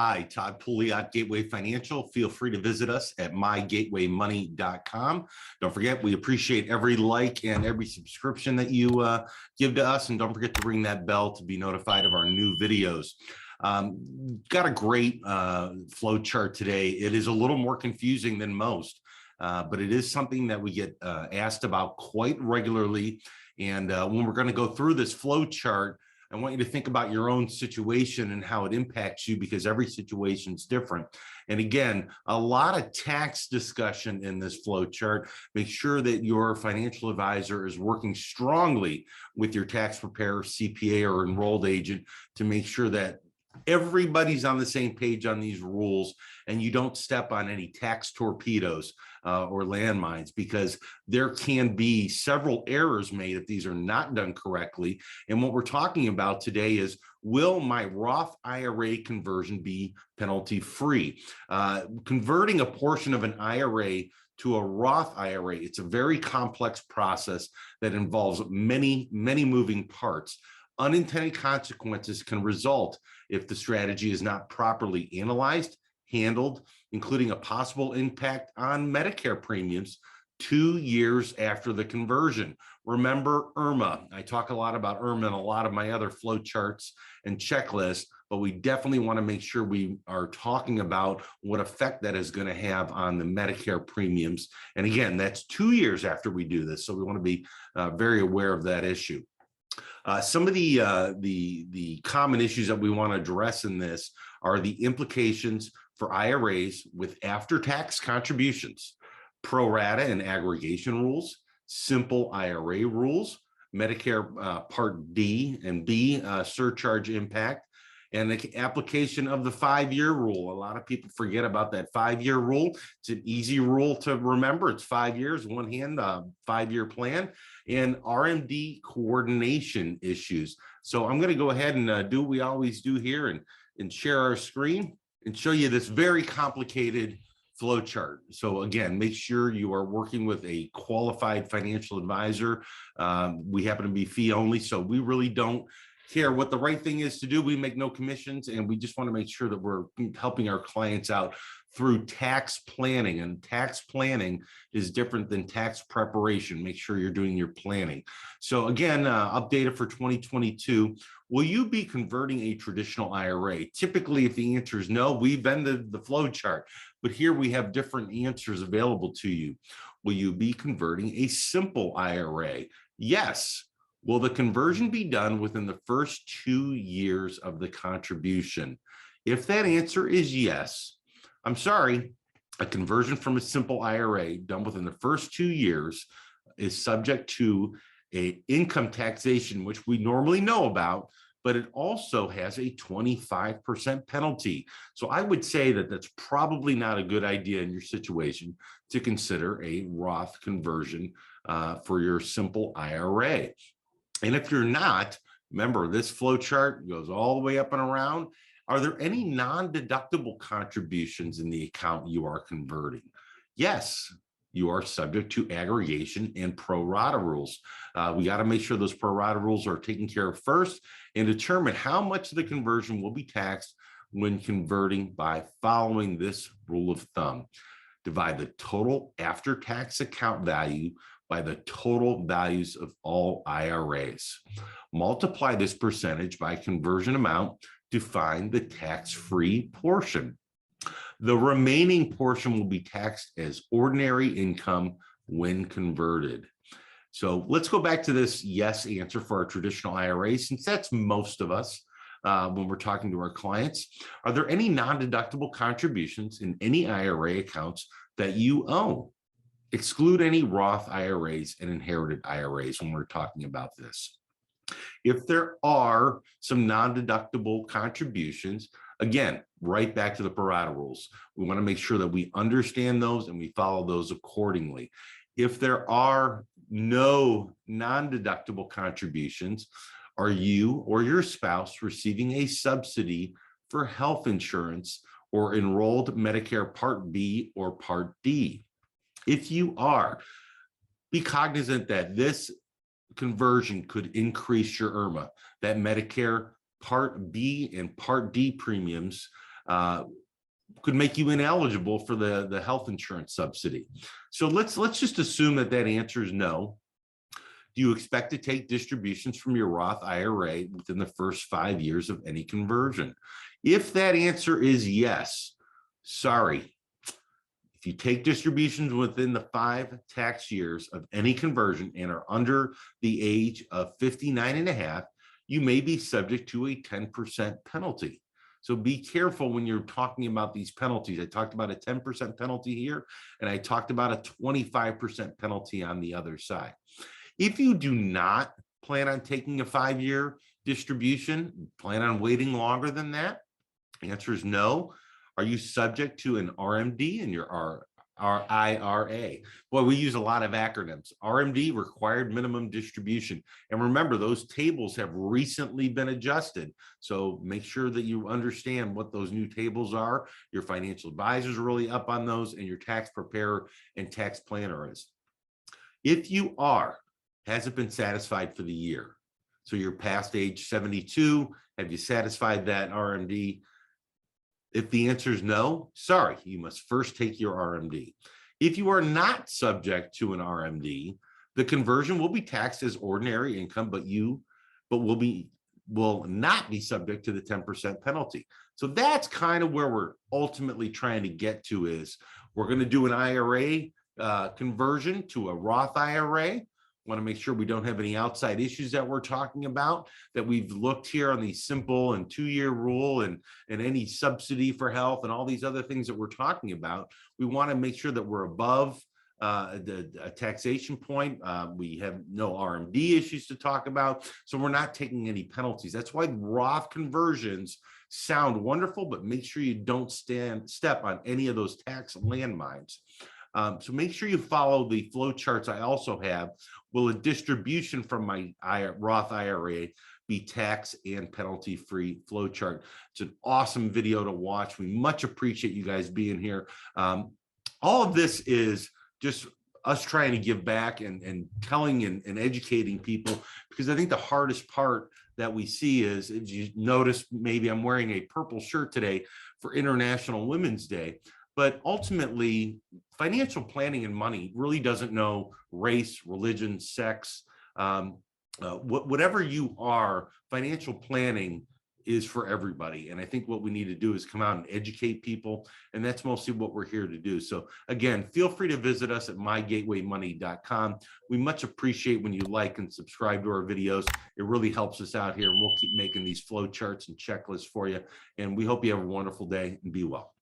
Hi, Todd Pouliot, Gateway Financial. Feel free to visit us at mygatewaymoney.com. Don't forget, we appreciate every like and every subscription that you give to us. And don't forget to ring that bell to be notified of our new videos. Got a great flow chart today. It is a little more confusing than most, but it is something that we get asked about quite regularly. And when we're going to go through this flow chart, I want you to think about your own situation and how it impacts you, because every situation is different. And again, a lot of tax discussion in this flow chart. Make sure that your financial advisor is working strongly with your tax preparer, CPA, or enrolled agent to make sure that everybody's on the same page on these rules and you don't step on any tax torpedoes or landmines, because there can be several errors made if these are not done correctly. And what we're talking about today is, will my Roth IRA conversion be penalty free? Converting a portion of an IRA to a Roth IRA, it's a very complex process that involves many moving parts. Unintended consequences can result if the strategy is not properly analyzed, handled, including a possible impact on Medicare premiums 2 years after the conversion. Remember IRMA. I talk a lot about IRMA and a lot of my other flow charts and checklists, but we definitely want to make sure we are talking about what effect that is going to have on the Medicare premiums. And again, that's 2 years after we do this. So we want to be very aware of that issue. Some of the common issues that we want to address in this are the implications for IRAs with after-tax contributions, pro rata and aggregation rules, simple IRA rules, Medicare Part D and B surcharge impact, and the application of the 5-year rule. A lot of people forget about that 5-year rule. It's an easy rule to remember. It's 5 years, one hand, 5-year plan, and RMD coordination issues. So I'm going to go ahead and do what we always do here and share our screen and show you this very complicated flow chart. So again, make sure you are working with a qualified financial advisor. We happen to be fee only, so we really don't care what the right thing is to do. We make no commissions, and we just want to make sure that we're helping our clients out through tax planning. And tax planning is different than tax preparation. Make sure you're doing your planning. So again, updated for 2022. Will you be converting a traditional IRA? Typically, if the answer is no, we've been the flow chart, but here we have different answers available to you. Will you be converting a simple IRA? Yes. Will the conversion be done within the first 2 years of the contribution? If that answer is yes, I'm sorry, a conversion from a simple IRA done within the first 2 years is subject to an income taxation, which we normally know about, but it also has a 25% penalty. So I would say that that's probably not a good idea in your situation to consider a Roth conversion for your simple IRA. And if you're not, remember, this flow chart goes all the way up and around. Are there any non-deductible contributions in the account you are converting? Yes, you are subject to aggregation and pro rata rules. We got to make sure those pro rata rules are taken care of first and determine how much of the conversion will be taxed when converting by following this rule of thumb. Divide the total after-tax account value by the total values of all IRAs. Multiply this percentage by conversion amount to find the tax-free portion. The remaining portion will be taxed as ordinary income when converted. So let's go back to this yes answer for our traditional IRA, since that's most of us when we're talking to our clients. Are there any non-deductible contributions in any IRA accounts that you own? Exclude any Roth IRAs and inherited IRAs when we're talking about this. If there are some non-deductible contributions, again, right back to the pro rata rules. We want to make sure that we understand those and we follow those accordingly. If there are no non-deductible contributions, are you or your spouse receiving a subsidy for health insurance or enrolled Medicare Part B or Part D? If you are, be cognizant that this conversion could increase your IRMA, that Medicare Part B and Part D premiums could make you ineligible for the health insurance subsidy. So let's just assume that answer is no. Do you expect to take distributions from your Roth IRA within the first 5 years of any conversion? If that answer is yes, sorry. If you take distributions within the 5 tax years of any conversion and are under the age of 59 and a half, you may be subject to a 10% penalty. So be careful when you're talking about these penalties. I talked about a 10% penalty here, and I talked about a 25% penalty on the other side. If you do not plan on taking a 5-year distribution, plan on waiting longer than that, the answer is no. Are you subject to an RMD in your IRA? Boy, we use a lot of acronyms. RMD, required minimum distribution. And remember, those tables have recently been adjusted. So make sure that you understand what those new tables are. Your financial advisor is really up on those, and your tax preparer and tax planner is. If you hasn't been satisfied for the year, so you're past age 72, have you satisfied that RMD? If the answer is no, sorry, you must first take your RMD. If you are not subject to an RMD, the conversion will be taxed as ordinary income, but will not be subject to the 10% penalty. So that's kind of where we're ultimately trying to get to. Is we're going to do an IRA conversion to a Roth IRA. Want to make sure we don't have any outside issues that we're talking about, that we've looked here on the simple and 2-year rule and any subsidy for health and all these other things that we're talking about. We want to make sure that we're above the taxation point. We have no RMD issues to talk about, so we're not taking any penalties. That's why Roth conversions sound wonderful, but make sure you don't step on any of those tax landmines. So make sure you follow the flow charts I also have. Will a distribution from my Roth IRA be tax and penalty free flow chart? It's an awesome video to watch. We much appreciate you guys being here. All of this is just us trying to give back and telling and educating people, because I think the hardest part that we see is, if you notice, maybe I'm wearing a purple shirt today for International Women's Day. But ultimately, financial planning and money really doesn't know race, religion, sex, whatever you are. Financial planning is for everybody. And I think what we need to do is come out and educate people. And that's mostly what we're here to do. So again, feel free to visit us at mygatewaymoney.com. We much appreciate when you like and subscribe to our videos. It really helps us out here. And we'll keep making these flow charts and checklists for you. And we hope you have a wonderful day and be well.